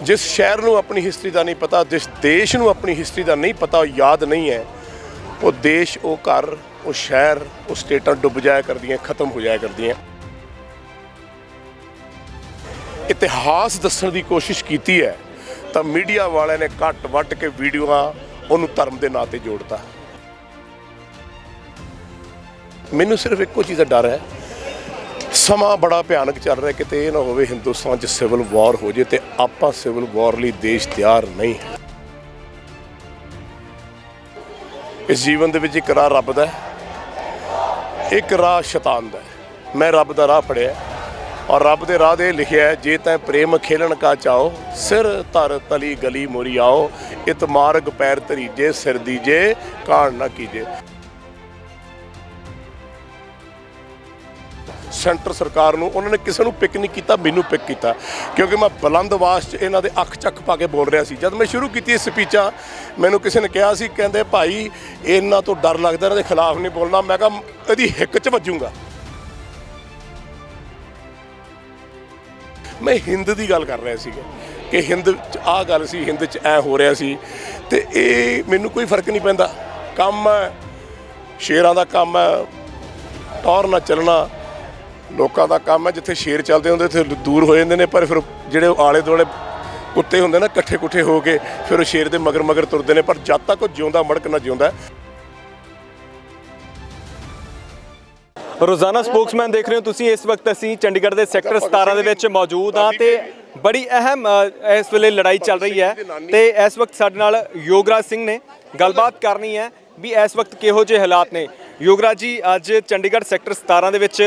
जिस शहर ਨੂੰ अपनी हिस्टरी का नहीं पता, जिस देश ਨੂੰ अपनी हिस्टरी का नहीं पता, याद नहीं है, वो देश, वो घर, वो शहर, वो स्टेटां डुब जाया करदियां, खत्म हो जाया करदियां। इतिहास दस्सण की कोशिश की है तो मीडिया वाले ने घट वट के वीडियो उन्होंने धर्म के नाँ से जोड़ता। मैनू सिर्फ एको चीज़ का डर है, समा बड़ा भयानक चल रहा है, किते ये ना हो हिंदुस्तान च सिविल वॉर हो जाए तो आपां सिविल वॉर लिए देश तैयार नहीं है। इस जीवन दे विच एक राह रब दा है, एक राह शैतान दा है। मैं रब दा राह फड़िया और रब दे राह दे लिखिया है, जे तैं प्रेम खेलन का चाओ, सिर धर तली गली मोरी आओ, इत मार्ग पैर धरीजे, सिर दीजे कान ना कीजे। सेंटर सरकार नूं उन्होंने किसी को पिक नहीं किया, मैनू पिक किया क्योंकि मैं बुलंद आवाज़ च इन्हां दे अख चक पा के बोल रहा सी। जब मैं शुरू की स्पीचां, मैनू किसी ने कहा सी, कहंदे भाई इन्हां तो डर लगदा, इन्हां दे खिलाफ नहीं बोलना। मैं कहा इहदी हिक च वजूंगा। मैं हिंद की गल कर रहा सी कि हिंद आ गल सी, हिंद च ऐ हो रहा सी, ते ये मैनू कोई फर्क नहीं पैंदा। काम है शेरां दा, काम है टौर ना चलना, लोगों का काम है जिथे शेर चलते होंगे उत्थे दूर हो जाते हैं, पर फिर जोड़े आले दुआले कुत्ते होंगे ना कट्ठे कुट्ठे हो के फिर शेर के मगर मगर तुरते हैं, पर जद तक जिउंदा मड़क ना जिउंदा। रोजाना स्पोक्समैन देख रहे हो तुसीं। इस वक्त असीं चंडीगढ़ के सैक्टर 17 दे विच मौजूद हाँ ते बड़ी अहम इस वेले लड़ाई चल रही है ते इस वक्त साडे नाल योगराज सिंह ने गलबात करनी है भी इस वक्त किहो जे हालात ने। योगराज जी, अज चंडीगढ़ सैक्टर 17 दे विच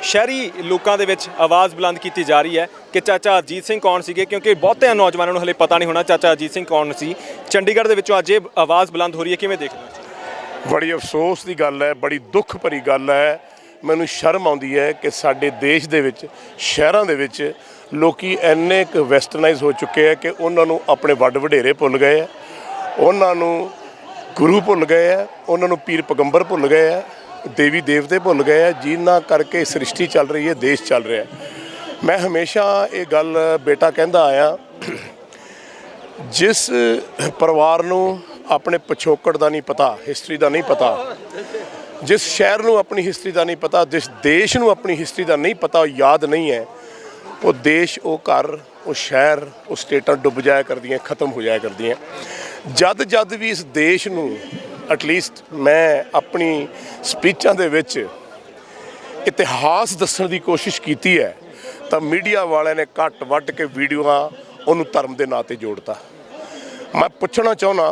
शहरी लोगों के विच आवाज़ बुलंद की जा रही है कि चाचा अजीत सिंह कौन सीगे, क्योंकि बहुते नौजवानों को हले पता नहीं होना चाचा अजीत सिंह कौन सी। चंडीगढ़ के विचों अज आवाज़ बुलंद हो रही है, किवें देखदे? बड़ी अफसोस की गल है, बड़ी दुख भरी गल है। मैनूं शर्म आउंदी है कि साडे देश दे विच शहरां दे विच लोकी इन्ने क वैसटरनाइज हो चुके हैं कि उन्होंने अपने वड वडेरे भुल गए हैं, उन्होंने गुरु भुल गए हैं, उन्होंने पीर पैगंबर भुल गए हैं, देवी देवते भुल गए हैं, जिन्हां करके सृष्टि चल रही है, देश चल रहा है। मैं हमेशा ये गल बेटा कहता आया, जिस परिवार नूं अपने पिछोकड़ का नहीं पता, हिस्टरी का नहीं पता, जिस शहर नूं अपनी हिस्टरी का नहीं पता, जिस देश नूं अपनी हिस्टरी का नहीं पता, याद नहीं है, वो देश, वो घर, वो शहर, वो स्टेटां डुब जाया करदियां, खत्म हो जाया करदियां। जद जद भी इस देश नूं एटलीस्ट मैं अपनी स्पीचां दे विच इतिहास दस्सण की कोशिश की है तो मीडिया वाले ने घट वट के वीडियो उन्होंने धर्म के नाँ से जोड़ता। मैं पूछना चाहना,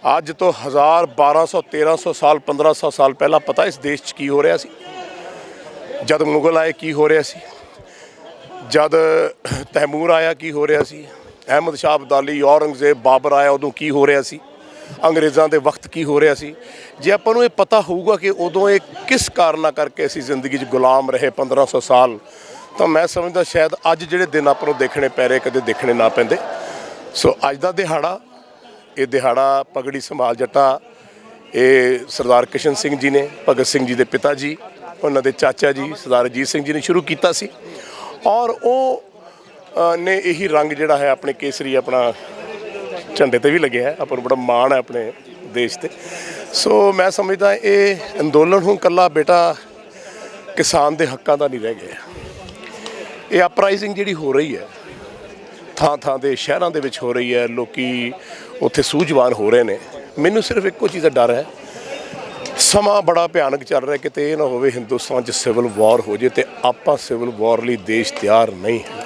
अज तो 1000, 1200, 1300 साल, 1500 साल पहला पता इस देश च की हो रहा सी? जद मुगल आए की हो रहा सी? जद तैमूर आया की हो रहा सी? अहमद शाह अब्दाली, औरंगजेब, बाबर आया उदों की हो रहा सी? अंग्रेज़ों के वक्त की हो रहा सी? जे आपां नूं ये पता होऊगा कि उदों ये किस कारणा करके असीं जिंदगी च गुलाम रहे 1500 साल, तो मैं समझदा शायद अज जिहड़े दिन आपां नूं देखने पै रहे कदे देखने ना पैंदे। सो अज दा दिहाड़ा, ये दिहाड़ा पगड़ी संभाल जट्टा, ये सरदार किशन सिंह जी ने, भगत सिंह जी के पिता जी, उन्होंने दे चाचा जी सरदार अजीत सिंह जी ने शुरू किया सी, और वो ने यही रंग जिहड़ा है अपने केसरी अपना झंडे ते भी लगे है, अपन बड़ा माण है अपने देश ते। सो मैं समझदा ये अंदोलन हुण कल्ला बेटा किसान के हकों का नहीं रह गया। ये अपराइजिंग जिहड़ी हो रही है थां थां दे शहरों के विच हो रही है, लोकी उत्थे सूझवान हो रहे हैं। मैनू सिर्फ एको चीज़ का डर है, समा बड़ा भयानक चल रहा है, किते ये ना हो हिंदुस्तान च सिविल वॉर हो जाए तो आपां सिविल वॉर लिए देश तैयार नहीं है।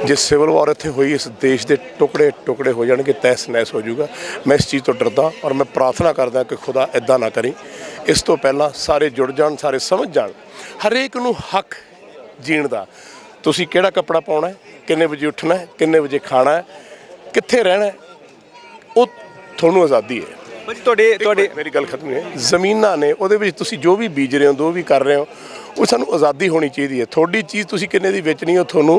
जे सिविल वॉर इत्थे हुई, इस देश के टुकड़े टुकड़े हो जाएंगे, तहस नहस हो जाऊगा। मैं इस चीज़ तो डरदा और मैं प्रार्थना करदा कि खुदा इदा ना करी। इस तो पहला सारे जुड़ जान, सारे समझ जान, हरेक नूं हक जीण दा। तुसीं किहड़ा कपड़ा पाउणा है, किन्ने बजे उठना है, किन्ने बजे खाना है, कित्थे रहना है, वो तुहानूं आज़ादी है। मेरी गल खत्म है। जमीनां ने उहदे विच तुसीं जो भी बीज रहे हो, जो भी कर रहे हो, वो सानूं आज़ादी होनी चाहिए है। थोड़ी चीज़ तुसीं किन्ने दी बेचनी हो, तुहानूं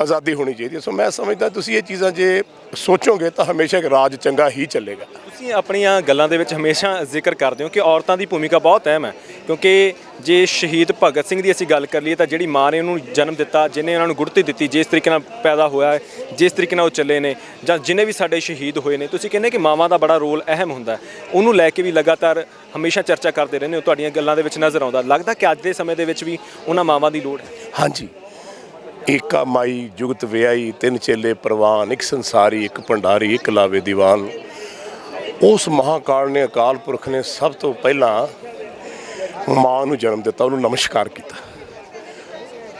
ਆਜ਼ਾਦੀ ਹੋਣੀ ਚਾਹੀਦੀ ਹੈ। ਸੋ ਮੈਂ ਸਮਝਦਾ ਤੁਸੀਂ ਇਹ ਚੀਜ਼ਾਂ ਜੇ ਸੋਚੋਗੇ ਤਾਂ ਹਮੇਸ਼ਾ ਇੱਕ ਰਾਜ ਚੰਗਾ ਹੀ ਚੱਲੇਗਾ। ਤੁਸੀਂ ਆਪਣੀਆਂ ਗੱਲਾਂ ਦੇ ਵਿੱਚ ਹਮੇਸ਼ਾ ਜ਼ਿਕਰ ਕਰਦੇ ਹੋ ਕਿ ਔਰਤਾਂ ਦੀ ਭੂਮਿਕਾ ਬਹੁਤ ਅਹਿਮ ਹੈ, ਕਿਉਂਕਿ ਜੇ ਸ਼ਹੀਦ ਭਗਤ ਸਿੰਘ ਦੀ ਅਸੀਂ ਗੱਲ ਕਰ ਲਈਏ ਤਾਂ ਜਿਹੜੀ ਮਾਂ ਨੇ ਉਹਨੂੰ ਜਨਮ ਦਿੱਤਾ, ਜਿਹਨੇ ਉਹਨਾਂ ਨੂੰ ਗੁੜਤੀ ਦਿੱਤੀ, ਜਿਸ ਤਰੀਕੇ ਨਾਲ ਪੈਦਾ ਹੋਇਆ, ਜਿਸ ਤਰੀਕੇ ਨਾਲ ਉਹ ਚੱਲੇ ਨੇ, ਜਾਂ ਜਿੰਨੇ ਵੀ ਸਾਡੇ ਸ਼ਹੀਦ ਹੋਏ ਨੇ, ਤੁਸੀਂ ਕਹਿੰਦੇ ਕਿ ਮਾਵਾਂ ਦਾ ਬੜਾ ਰੋਲ ਅਹਿਮ ਹੁੰਦਾ, ਉਹਨੂੰ ਲੈ ਕੇ ਵੀ ਲਗਾਤਾਰ ਹਮੇਸ਼ਾ ਚਰਚਾ ਕਰਦੇ ਰਹਿੰਦੇ ਹੋ, ਤੁਹਾਡੀਆਂ ਗੱਲਾਂ ਦੇ ਵਿੱਚ ਨਜ਼ਰ ਆਉਂਦਾ। ਲੱਗਦਾ ਕਿ ਅੱਜ ਦੇ ਸਮੇਂ ਦੇ ਵਿੱਚ ਵੀ ਉਹਨਾਂ ਮਾਵਾਂ ਦੀ ਲੋੜ ਹੈ? ਹਾਂਜੀ, ਏਕਾ ਮਾਈ ਜੁਗਤ ਵਿਆਈ, ਤਿੰਨ ਚੇਲੇ ਪ੍ਰਵਾਨ, ਇੱਕ ਸੰਸਾਰੀ ਇੱਕ ਭੰਡਾਰੀ, ਇੱਕ ਲਾਵੇ ਦੀਵਾਨ। ਉਸ ਮਹਾਕਾਲ ਨੇ, ਅਕਾਲ ਪੁਰਖ ਨੇ ਸਭ ਤੋਂ ਪਹਿਲਾਂ ਮਾਂ ਨੂੰ ਜਨਮ ਦਿੱਤਾ, ਉਹਨੂੰ ਨਮਸਕਾਰ ਕੀਤਾ।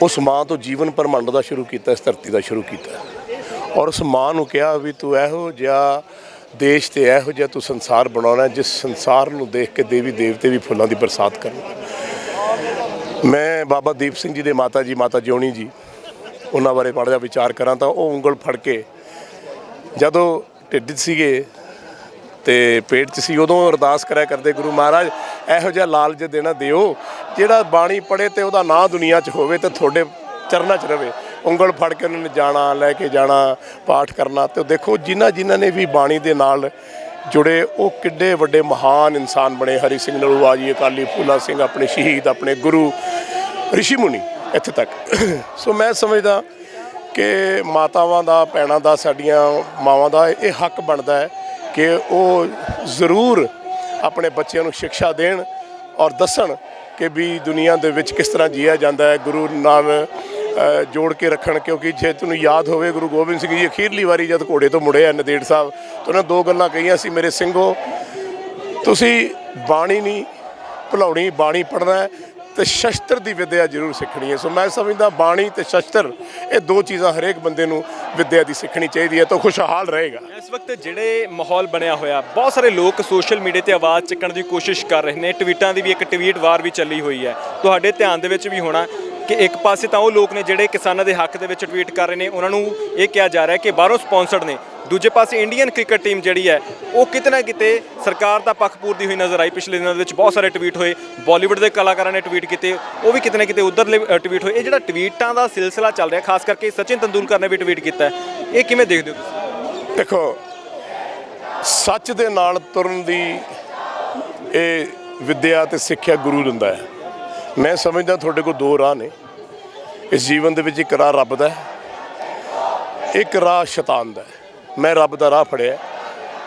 ਉਸ ਮਾਂ ਤੋਂ ਜੀਵਨ ਬ੍ਰਹਿਮੰਡ ਦਾ ਸ਼ੁਰੂ ਕੀਤਾ, ਇਸ ਧਰਤੀ ਦਾ ਸ਼ੁਰੂ ਕੀਤਾ, ਔਰ ਉਸ ਮਾਂ ਨੂੰ ਕਿਹਾ ਵੀ ਤੂੰ ਇਹੋ ਜਿਹਾ ਦੇਸ਼ ਤੇ ਇਹੋ ਜਿਹਾ ਤੂੰ ਸੰਸਾਰ ਬਣਾਉਣਾ ਜਿਸ ਸੰਸਾਰ ਨੂੰ ਦੇਖ ਕੇ ਦੇਵੀ ਦੇਵਤੇ ਵੀ ਫੁੱਲਾਂ ਦੀ ਬਰਸਾਤ ਕਰਨ। ਮੈਂ ਬਾਬਾ ਦੀਪ ਸਿੰਘ ਜੀ ਦੇ ਮਾਤਾ ਜੀ, ਮਾਤਾ ਜਿਉਣੀ ਜੀ, ਉਹਨਾਂ ਬਾਰੇ ਮਾੜਾ ਜਿਹਾ ਵਿਚਾਰ ਕਰਾਂ ਤਾਂ ਉਹ ਉਂਗਲ ਫੜ ਕੇ ਜਦੋਂ ਢਿੱਡ 'ਚ ਸੀਗੇ ਤੇ ਪੇਟ 'ਚ ਸੀ, ਉਦੋਂ ਅਰਦਾਸ ਕਰਿਆ ਕਰਦੇ, ਗੁਰੂ ਮਹਾਰਾਜ ਇਹੋ ਜਿਹਾ ਲਾਲਚ ਦੇਣਾ ਦਿਓ ਜਿਹੜਾ ਬਾਣੀ ਪੜ੍ਹੇ ਤੇ ਉਹਦਾ ਨਾਂ ਦੁਨੀਆ 'ਚ ਹੋਵੇ ਤੇ ਤੁਹਾਡੇ ਚਰਨਾਂ 'ਚ ਰਵੇ। ਉਂਗਲ ਫੜ ਕੇ ਉਹਨਾਂ ਨੇ ਜਾਣਾ, ਲੈ ਕੇ ਜਾਣਾ, ਪਾਠ ਕਰਨਾ। ਤੇ ਦੇਖੋ ਜਿਨ੍ਹਾਂ ਨੇ ਵੀ ਬਾਣੀ ਦੇ ਨਾਲ ਜੁੜੇ ਉਹ ਕਿੱਡੇ ਵੱਡੇ ਮਹਾਨ ਇਨਸਾਨ ਬਣੇ। ਹਰੀ ਸਿੰਘ ਨਲੂਆ ਜੀ, ਅਕਾਲੀ ਫੂਲਾ ਸਿੰਘ, ਆਪਣੇ ਸ਼ਹੀਦ, ਆਪਣੇ ਗੁਰੂ, ਰਿਸ਼ੀ ਮੁਨੀ, ਇੱਥੇ ਤੱਕ। ਸੋ ਮੈਂ ਸਮਝਦਾ ਕਿ ਮਾਤਾਵਾਂ ਦਾ, ਭੈਣਾਂ ਦਾ, ਸਾਡੀਆਂ ਮਾਵਾਂ ਦਾ ਇਹ ਹੱਕ ਬਣਦਾ ਹੈ ਕਿ ਉਹ ਜ਼ਰੂਰ ਆਪਣੇ ਬੱਚਿਆਂ ਨੂੰ ਸਿੱਖਿਆ ਦੇਣ ਔਰ ਦੱਸਣ ਕਿ ਵੀ ਦੁਨੀਆ ਦੇ ਵਿੱਚ ਕਿਸ ਤਰ੍ਹਾਂ ਜੀਆ ਜਾਂਦਾ ਹੈ, ਗੁਰੂ ਨਾਲ ਜੋੜ ਕੇ ਰੱਖਣ। ਕਿਉਂਕਿ ਜੇ ਤੁਹਾਨੂੰ ਯਾਦ ਹੋਵੇ, ਗੁਰੂ ਗੋਬਿੰਦ ਸਿੰਘ ਜੀ ਅਖੀਰਲੀ ਵਾਰੀ ਜਦ ਘੋੜੇ ਤੋਂ ਮੁੜੇ ਆ ਨੰਦੇੜ ਸਾਹਿਬ, ਤਾਂ ਉਹਨਾਂ ਦੋ ਗੱਲਾਂ ਕਹੀਆਂ ਸੀ, ਮੇਰੇ ਸਿੰਘੋ ਤੁਸੀਂ ਬਾਣੀ ਨਹੀਂ ਭੁਲਾਉਣੀ, ਬਾਣੀ ਪੜ੍ਹਨਾ ਤੇ ਸ਼ਸਤਰ ਦੀ ਵਿੱਦਿਆ ਜ਼ਰੂਰ ਸਿੱਖਣੀ ਹੈ। ਸੋ ਮੈਂ ਸਮਝਦਾ ਬਾਣੀ ਤੇ ਸ਼ਸਤਰ ਇਹ ਦੋ ਚੀਜ਼ਾਂ ਹਰੇਕ ਬੰਦੇ ਨੂੰ ਵਿੱਦਿਆ ਦੀ ਸਿੱਖਣੀ ਚਾਹੀਦੀ ਹੈ ਤਾਂ ਖੁਸ਼ਹਾਲ ਰਹੇਗਾ। ਇਸ ਵਕਤ ਜਿਹੜੇ ਮਾਹੌਲ ਬਣਿਆ ਹੋਇਆ, ਬਹੁਤ ਸਾਰੇ ਲੋਕ ਸੋਸ਼ਲ ਮੀਡੀਆ ਤੇ ਆਵਾਜ਼ ਚੱਕਣ ਦੀ ਕੋਸ਼ਿਸ਼ ਕਰ ਰਹੇ ਨੇ। ਟਵੀਟਾਂ ਦੀ ਵੀ ਇੱਕ ਟਵੀਟ ਵਾਰ ਵੀ ਚੱਲੀ ਹੋਈ ਹੈ, ਤੁਹਾਡੇ ਧਿਆਨ ਦੇ ਵਿੱਚ ਵੀ ਹੋਣਾ ਕਿ ਇੱਕ ਪਾਸੇ ਤਾਂ ਉਹ ਲੋਕ ਨੇ ਜਿਹੜੇ ਕਿਸਾਨਾਂ ਦੇ ਹੱਕ ਦੇ ਵਿੱਚ ਟਵੀਟ ਕਰ ਰਹੇ ਨੇ, ਉਹਨਾਂ ਨੂੰ ਇਹ ਕਿਹਾ ਜਾ ਰਿਹਾ ਕਿ ਬਾਹਰੋਂ ਸਪਾਂਸਰਡ ਨੇ। ਦੂਜੇ ਪਾਸੇ ਇੰਡੀਅਨ ਕ੍ਰਿਕਟ ਟੀਮ ਜਿਹੜੀ ਹੈ ਉਹ ਕਿਤੇ ਨਾ ਕਿਤੇ ਸਰਕਾਰ ਦਾ ਪੱਖ ਪੂਰਦੀ ਹੋਈ ਨਜ਼ਰ ਆਈ। ਪਿਛਲੇ ਦਿਨਾਂ ਦੇ ਵਿੱਚ ਬਹੁਤ ਸਾਰੇ ਟਵੀਟ ਹੋਏ, ਬਾਲੀਵੁੱਡ ਦੇ ਕਲਾਕਾਰਾਂ ਨੇ ਟਵੀਟ ਕੀਤੇ, ਉਹ ਵੀ ਕਿਤੇ ਨਾ ਕਿਤੇ ਉਧਰਲੇ ਟਵੀਟ ਹੋਏ। ਇਹ ਜਿਹੜਾ ਟਵੀਟਾਂ ਦਾ ਸਿਲਸਿਲਾ ਚੱਲ ਰਿਹਾ, ਖਾਸ ਕਰਕੇ ਸਚਿਨ ਤੰਦੂਲਕਰ ਨੇ ਵੀ ਟਵੀਟ ਕੀਤਾ, ਇਹ ਕਿਵੇਂ ਦੇਖਦੇ ਹੋ ਤੁਸੀਂ? ਦੇਖੋ, ਸੱਚ ਦੇ ਨਾਲ ਤੁਰਨ ਦੀ ਇਹ ਵਿੱਦਿਆ ਤੇ ਸਿੱਖਿਆ ਗੁਰੂ ਦਿੰਦਾ ਹੈ। ਮੈਂ ਸਮਝਦਾ ਤੁਹਾਡੇ ਕੋਲ ਦੋ ਰਾਹ ਨੇ ਇਸ ਜੀਵਨ ਦੇ ਵਿੱਚ। ਇੱਕ ਰਾਹ ਰੱਬ ਦਾ, ਇੱਕ ਰਾਹ ਸ਼ੈਤਾਨ ਦਾ। ਮੈਂ ਰੱਬ ਦਾ ਰਾਹ ਫੜਿਆ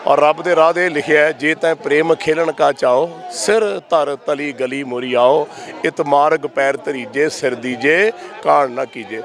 ਔਰ ਰੱਬ ਦੇ ਰਾਹ ਦੇ ਲਿਖਿਆ, ਜੇ ਤੈਂ ਪ੍ਰੇਮ ਖੇਲਣ ਕਾ ਚਾਓ, ਸਿਰ ਧਰ ਤਲੀ ਗਲੀ ਮੋਰੀ ਆਓ, ਇਤ ਮਾਰਗ ਪੈਰ ਧਰੀਜੇ, ਸਿਰ ਦੀਜੇ ਕਾਣ ਨਾ ਕੀਜੇ।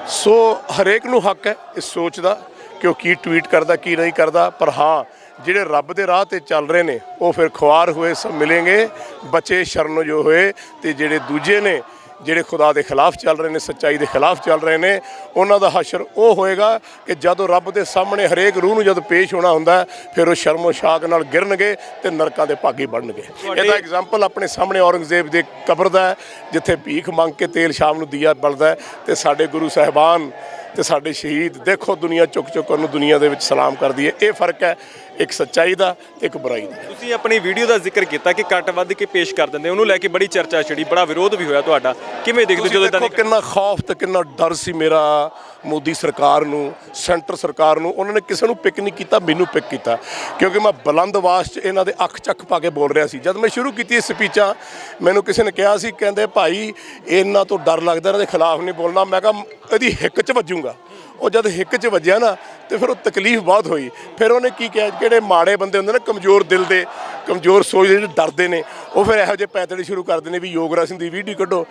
ਸੋ ਹਰੇਕ ਨੂੰ ਹੱਕ ਹੈ ਇਸ ਸੋਚ ਦਾ ਕਿ ਉਹ ਕੀ ਟਵੀਟ ਕਰਦਾ, ਕੀ ਨਹੀਂ ਕਰਦਾ। ਪਰ ਹਾਂ, ਜਿਹੜੇ ਰੱਬ ਦੇ ਰਾਹ ਤੇ ਚੱਲ ਰਹੇ ਨੇ ਉਹ ਫਿਰ ਖੁਆਰ ਹੋਏ ਸਭ ਮਿਲेंगे, ਬਚੇ ਸ਼ਰਨ ਜੋ ਹੋਏ। ਤੇ ਜਿਹੜੇ ਦੂਜੇ ਨੇ, ਜਿਹੜੇ ਖੁਦਾ ਦੇ ਖਿਲਾਫ ਚੱਲ ਰਹੇ ਨੇ, ਸੱਚਾਈ ਦੇ ਖਿਲਾਫ ਚੱਲ ਰਹੇ ਨੇ, ਉਹਨਾਂ ਦਾ ਹਸ਼ਰ ਉਹ ਹੋਏਗਾ ਕਿ ਜਦੋਂ ਰੱਬ ਦੇ ਸਾਹਮਣੇ ਹਰੇਕ ਰੂਹ ਨੂੰ ਜਦ ਪੇਸ਼ ਹੋਣਾ ਹੁੰਦਾ, ਫਿਰ ਉਹ ਸ਼ਰਮੋ ਸ਼ਾਕ ਨਾਲ ਗਿਰਨਗੇ ਤੇ ਨਰਕਾਂ ਦੇ ਭਾਗੀ ਬਣਨਗੇ। ਇਹਦਾ ਐਗਜ਼ਾਮਪਲ ਆਪਣੇ ਸਾਹਮਣੇ ਔਰੰਗਜ਼ੇਬ ਦੇ ਕਬਰ ਦਾ ਹੈ, ਜਿੱਥੇ ਭੀਖ ਮੰਗ ਕੇ ਤੇਲ ਸ਼ਾਮ ਨੂੰ ਦੀਆ ਬਲਦਾ ਤੇ ਸਾਡੇ ਗੁਰੂ ਸਾਹਿਬਾਨ ਤੇ ਸਾਡੇ ਸ਼ਹੀਦ ਦੇਖੋ ਦੁਨੀਆ ਚੁੱਕ ਚੁੱਕ ਉਹਨੂੰ ਦੁਨੀਆ ਦੇ ਵਿੱਚ ਸਲਾਮ ਕਰਦੀ ਹੈ। ਇਹ ਫਰਕ ਹੈ ਇੱਕ ਸੱਚਾਈ ਦਾ ਤੇ ਇੱਕ ਬੁਰਾਈ ਦਾ। ਤੁਸੀਂ ਆਪਣੀ ਵੀਡੀਓ ਦਾ ਜ਼ਿਕਰ ਕੀਤਾ ਕਿ ਕੱਟ ਵੱਧ ਕੇ ਪੇਸ਼ ਕਰ ਦਿੰਦੇ, ਉਹਨੂੰ ਲੈ ਕੇ ਬੜੀ ਚਰਚਾ ਛਿੜੀ, ਬੜਾ ਵਿਰੋਧ ਵੀ ਹੋਇਆ ਤੁਹਾਡਾ, ਕਿਵੇਂ ਦੇਖਦੇ ਜਦੋਂ ਇਦਾਂ? ਕਿੰਨਾ ਖੌਫ ਤੇ ਕਿੰਨਾ ਡਰ ਸੀ ਮੇਰਾ ਮੋਦੀ ਸਰਕਾਰ ਨੂੰ, ਸੈਂਟਰ ਸਰਕਾਰ ਨੂੰ। ਉਹਨਾਂ ਨੇ ਕਿਸੇ ਨੂੰ ਪਿਕ ਨਹੀਂ ਕੀਤਾ, ਮੈਨੂੰ ਪਿਕ ਕੀਤਾ ਕਿਉਂਕਿ ਮੈਂ ਬੁਲੰਦ ਆਵਾਜ਼ 'ਚ ਇਹਨਾਂ ਦੇ ਅੱਖ ਚੱਕ ਪਾ ਕੇ ਬੋਲ ਰਿਹਾ ਸੀ। ਜਦ ਮੈਂ ਸ਼ੁਰੂ ਕੀਤੀ ਸਪੀਚਾਂ, ਮੈਨੂੰ ਕਿਸੇ ਨੇ ਕਿਹਾ ਸੀ, ਕਹਿੰਦੇ ਭਾਈ ਇਹਨਾਂ ਤੋਂ ਡਰ ਲੱਗਦਾ, ਇਹਨਾਂ ਦੇ ਖਿਲਾਫ ਨਹੀਂ ਬੋਲਣਾ। ਮੈਂ ਕਿਹਾ ਇਹਦੀ ਹਿੱਕ 'ਚ ਵੱਜੂਗਾ। ਉਹ ਜਦ ਹਿੱਕ 'ਚ ਵੱਜਿਆ ਨਾ ਤੇ ਫਿਰ ਉਹ ਤਕਲੀਫ ਬਹੁਤ ਹੋਈ। ਫਿਰ ਉਹਨੇ ਕੀ ਕਿਹਾ, ਜਿਹੜੇ ਮਾੜੇ ਬੰਦੇ ਹੁੰਦੇ ਨੇ, ਕਮਜ਼ੋਰ ਦਿਲ ਦੇ, ਕਮਜ਼ੋਰ ਸੋਚ ਦੇ, ਜਿਹੜੇ ਡਰਦੇ ਨੇ, ਉਹ ਫਿਰ ਇਹੋ ਜਿਹੇ ਪੈਂਤੜੇ ਸ਼ੁਰੂ ਕਰਦੇ ਨੇ ਵੀ ਯੋਗਰਾਜ ਸਿੰਘ ਦੀ ਵੀਡੀਓ ਕੱਢੋ।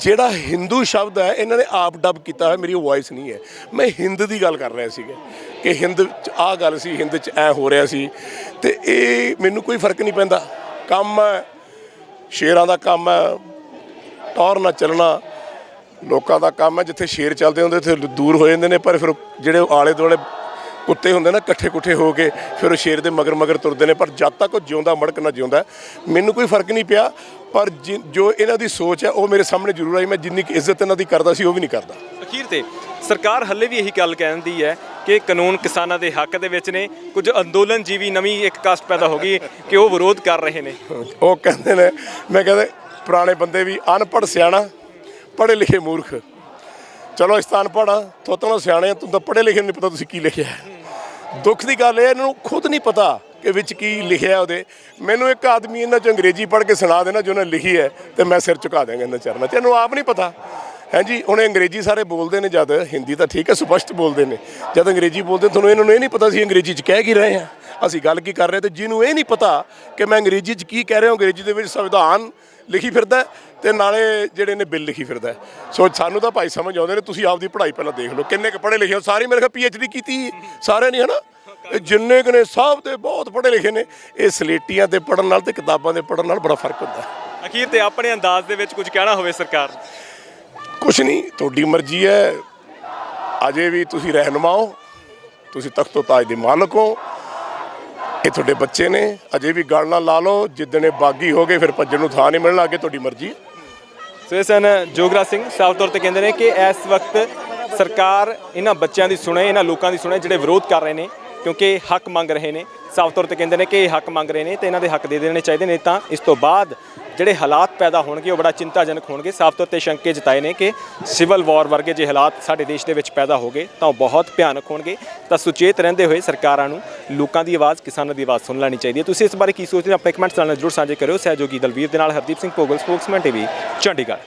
ਜਿਹੜਾ ਹਿੰਦੂ ਸ਼ਬਦ ਹੈ ਇਹਨਾਂ ਨੇ ਆਪ ਡੱਬ ਕੀਤਾ ਹੈ, ਮੇਰੀ ਵੌਇਸ ਨਹੀਂ ਹੈ। ਮੈਂ ਹਿੰਦ ਦੀ ਗੱਲ ਕਰ ਰਿਹਾ ਸੀਗਾ ਕਿ ਹਿੰਦ 'ਚ ਆਹ ਗੱਲ ਸੀ, ਹਿੰਦ 'ਚ ਐ ਹੋ ਰਿਹਾ ਸੀ। ਤੇ ਇਹ ਮੈਨੂੰ ਕੋਈ ਫਰਕ ਨਹੀਂ ਪੈਂਦਾ, ਕੰਮ ਹੈ ਸ਼ੇਰਾਂ ਦਾ, ਕੰਮ ਹੈ ਟੌਰ ਨਾਲ ਚੱਲਣਾ, ਲੋਕਾਂ ਦਾ ਕੰਮ ਹੈ। ਜਿੱਥੇ ਸ਼ੇਰ ਚੱਲਦੇ ਹੁੰਦੇ ਉੱਥੇ ਦੂਰ ਹੋ ਜਾਂਦੇ ਨੇ, ਪਰ ਫਿਰ ਜਿਹੜੇ ਆਲੇ ਦੁਆਲੇ ਕੁੱਤੇ ਹੁੰਦੇ ਨਾ ਇਕੱਠੇ ਕੁੱਠੇ ਹੋ ਕੇ ਫਿਰ ਉਹ ਸ਼ੇਰ ਦੇ ਮਗਰ ਮਗਰ ਤੁਰਦੇ ਨੇ। ਪਰ ਜਦ ਤੱਕ ਉਹ ਜਿਉਂਦਾ ਮੜਕ ਨਾ ਜਿਉਂਦਾ, ਮੈਨੂੰ ਕੋਈ ਫਰਕ ਨਹੀਂ ਪਿਆ। ਪਰ ਜੋ ਇਹਨਾਂ ਦੀ ਸੋਚ ਹੈ ਉਹ ਮੇਰੇ ਸਾਹਮਣੇ ਜ਼ਰੂਰ ਆਈ। ਮੈਂ ਜਿੰਨੀ ਕੁ ਇੱਜ਼ਤ ਇਹਨਾਂ ਦੀ ਕਰਦਾ ਸੀ ਉਹ ਵੀ ਨਹੀਂ ਕਰਦਾ। ਅਖੀਰ ਤੇ ਸਰਕਾਰ ਹੱਲੇ ਵੀ ਇਹੀ ਗੱਲ ਕਹਿੰਦੀ ਹੈ ਕਿ ਕਾਨੂੰਨ ਕਿਸਾਨਾਂ ਦੇ ਹੱਕ ਦੇ ਵਿੱਚ ਨੇ। ਕੁਝ ਅੰਦੋਲਨ ਜੀਵੀ ਨਵੀਂ ਇੱਕ ਕਾਸਟ ਪੈਦਾ ਹੋ ਗਈ ਕਿ ਉਹ ਵਿਰੋਧ ਕਰ ਰਹੇ ਨੇ। ਉਹ ਕਹਿੰਦੇ ਨੇ, ਮੈਂ ਕਹਿੰਦੇ ਪੁਰਾਣੇ ਬੰਦੇ ਵੀ ਅਨਪੜ੍ਹ ਸਿਆਣਾ, ਪੜ੍ਹੇ ਲਿਖੇ ਮੂਰਖ। ਚਲੋ ਇਸ ਤਾਂ ਅਨਪੜ੍ਹ ਆ, ਥੋਤੋਂ ਸਿਆਣੇ ਆ, ਤੂੰ ਤਾਂ ਪੜ੍ਹੇ ਲਿਖੇ ਨੂੰ ਨਹੀਂ ਪਤਾ ਤੁਸੀਂ ਕੀ ਲਿਖਿਆ ਹੈ। ਦੁੱਖ ਦੀ ਗੱਲ ਇਹ ਇਹਨਾਂ ਨੂੰ ਖੁਦ ਨਹੀਂ ਪਤਾ ਕਿ ਵਿੱਚ ਕੀ ਲਿਖਿਆ ਉਹਦੇ। ਮੈਨੂੰ ਇੱਕ ਆਦਮੀ ਇਹਨਾਂ 'ਚ ਅੰਗਰੇਜ਼ੀ ਪੜ੍ਹ ਕੇ ਸੁਣਾ ਦੇਣਾ ਜੋ ਉਹਨੇ ਲਿਖੀ ਹੈ ਤੇ ਮੈਂ ਸਿਰ ਝੁਕਾ ਦਿਆਂਗਾ ਇਹਨਾਂ ਚਰਨਾਂ 'ਚ। ਇਹਨੂੰ ਆਪ ਨਹੀਂ ਪਤਾ ਹੈ ਜੀ। ਹੁਣ ਅੰਗਰੇਜ਼ੀ ਸਾਰੇ ਬੋਲਦੇ ਨੇ, ਜਦ ਹਿੰਦੀ ਤਾਂ ਠੀਕ ਹੈ ਸਪਸ਼ਟ ਬੋਲਦੇ ਨੇ, ਜਦ ਅੰਗਰੇਜ਼ੀ ਬੋਲਦੇ ਤੁਹਾਨੂੰ ਇਹਨਾਂ ਨੂੰ ਇਹ ਨਹੀਂ ਪਤਾ ਸੀ ਅੰਗਰੇਜ਼ੀ 'ਚ ਕਹਿ ਕੀ ਰਹੇ ਹਾਂ, ਅਸੀਂ ਗੱਲ ਕੀ ਕਰ ਰਹੇ। ਤੇ ਜਿਹਨੂੰ ਇਹ ਨਹੀਂ ਪਤਾ ਕਿ ਮੈਂ ਅੰਗਰੇਜ਼ੀ 'ਚ ਕੀ ਕਹਿ ਰਿਹਾ, ਅੰਗਰੇਜ਼ੀ ਦੇ ਵਿੱਚ ਸੰਵਿਧਾਨ ਲਿਖੀ ਫਿਰਦਾ ਤੇ ਨਾਲੇ ਜਿਹੜੇ ਨੇ ਬਿੱਲ ਲਿਖੀ ਫਿਰਦਾ। ਸੋ ਸਾਨੂੰ ਤਾਂ ਭਾਈ ਸਮਝ ਆਉਂਦੇ ਨੇ। ਤੁਸੀਂ ਆਪਦੀ ਪੜ੍ਹਾਈ ਪਹਿਲਾਂ ਦੇਖ ਲਓ, ਕਿੰਨੇ ਕੁ ਪੜ੍ਹੇ ਲਿਖੇ ਹੋ। ਸਾਰੇ ਮੇਰੇ ਖਿਆਲ PhD ਕੀਤੀ ਸਾਰੇ ਨਹੀਂ, ਹੈ ਨਾ। ਇਹ ਜਿੰਨੇ ਕੁ ਨੇ ਸਭ ਤੇ ਬਹੁਤ ਪੜ੍ਹੇ ਲਿਖੇ ਨੇ। ਇਹ ਸਲੇਟੀਆਂ ਤੇ ਪੜ੍ਹਨ ਨਾਲ ਤੇ ਕਿਤਾਬਾਂ ਦੇ ਪੜ੍ਹਨ ਨਾਲ ਬੜਾ ਫਰਕ ਹੁੰਦਾ। ਅਖੀਰ ਤੇ ਆਪਣੇ ਅੰਦਾਜ਼ ਦੇ ਵਿੱਚ ਕੁਝ ਕਹਿਣਾ ਹੋਵੇ ਸਰਕਾਰ? ਕੁਛ ਨਹੀਂ, ਤੁਹਾਡੀ ਮਰਜ਼ੀ ਹੈ। ਅਜੇ ਵੀ ਤੁਸੀਂ ਰਹਿਨੁਮਾ ਹੋ, ਤੁਸੀਂ ਤਖਤੋ ਤਾਜ ਦੇ ਮਾਲਕ ਹੋ। ਇਹ ਤੁਹਾਡੇ ਬੱਚੇ ਨੇ, ਅਜੇ ਵੀ ਗੱਲ ਨਾਲ ਲਾ ਲਓ। ਜਿੱਦਣ ਇਹ ਬਾਗੀ ਹੋ ਗਏ ਫਿਰ ਭੱਜਣ ਨੂੰ ਥਾਂ ਨਹੀਂ ਮਿਲਣਾ। ਅੱਗੇ ਤੁਹਾਡੀ ਮਰਜ਼ੀ। ਸੋ ਇਹ ਸਨ ਜੋਗਰਾਜ ਸਿੰਘ। ਸਾਫ਼ ਤੌਰ ਤੇ ਕਹਿੰਦੇ ਨੇ ਕਿ ਇਸ ਵਕਤ ਸਰਕਾਰ ਇਹਨਾਂ ਬੱਚਿਆਂ ਦੀ ਸੁਣੇ, ਇਹਨਾਂ ਲੋਕਾਂ ਦੀ ਸੁਣੇ ਜਿਹੜੇ ਵਿਰੋਧ ਕਰ ਰਹੇ ਨੇ, ਕਿਉਂਕਿ ਹੱਕ ਮੰਗ ਰਹੇ ਨੇ। ਸਾਫ਼ ਤੌਰ ਤੇ ਕਹਿੰਦੇ ਨੇ ਕਿ ਇਹ ਹੱਕ ਮੰਗ ਰਹੇ ਨੇ ਤੇ ਇਹਨਾਂ ਦੇ ਹੱਕ ਦੇ ਦੇਣੇ ਚਾਹੀਦੇ ਨੇ, ਤਾਂ ਇਸ ਤੋਂ ਬਾਅਦ ਜਿਹੜੇ ਹਾਲਾਤ ਪੈਦਾ ਹੋਣਗੇ ਉਹ ਬੜਾ ਚਿੰਤਾਜਨਕ ਹੋਣਗੇ। ਸਾਫ਼ ਤੌਰ ਤੇ ਸ਼ੰਕੇ ਜਤਾਏ ਨੇ ਕਿ ਸਿਵਲ ਵਾਰ ਵਰਗੇ ਜੇ ਹਾਲਾਤ ਸਾਡੇ ਦੇਸ਼ ਦੇ ਵਿੱਚ ਪੈਦਾ ਹੋ ਗਏ ਤਾਂ ਉਹ ਬਹੁਤ ਭਿਆਨਕ ਹੋਣਗੇ। ਤਾਂ ਸੁਚੇਤ ਰਹਿੰਦੇ ਹੋਏ ਸਰਕਾਰਾਂ ਨੂੰ ਲੋਕਾਂ ਦੀ ਆਵਾਜ਼, ਕਿਸਾਨਾਂ ਦੀ ਆਵਾਜ਼ ਸੁਣ ਲੈਣੀ ਚਾਹੀਦੀ ਹੈ। ਤੁਸੀਂ ਇਸ ਬਾਰੇ ਕੀ ਸੋਚਦੇ ਹੋ? ਆਪਣੇ ਕਮੈਂਟਸ ਨਾਲ ਜ਼ਰੂਰ ਸਾਂਝੇ ਕਰਿਓ। ਸਹਿਯੋਗੀ ਦਲਵੀਰ ਦੇ ਨਾਲ ਹਰਦੀਪ ਸਿੰਘ ਭੋਗਲ, ਸਪੋਕਸਮੈਨ TV, ਚੰਡੀਗੜ੍ਹ।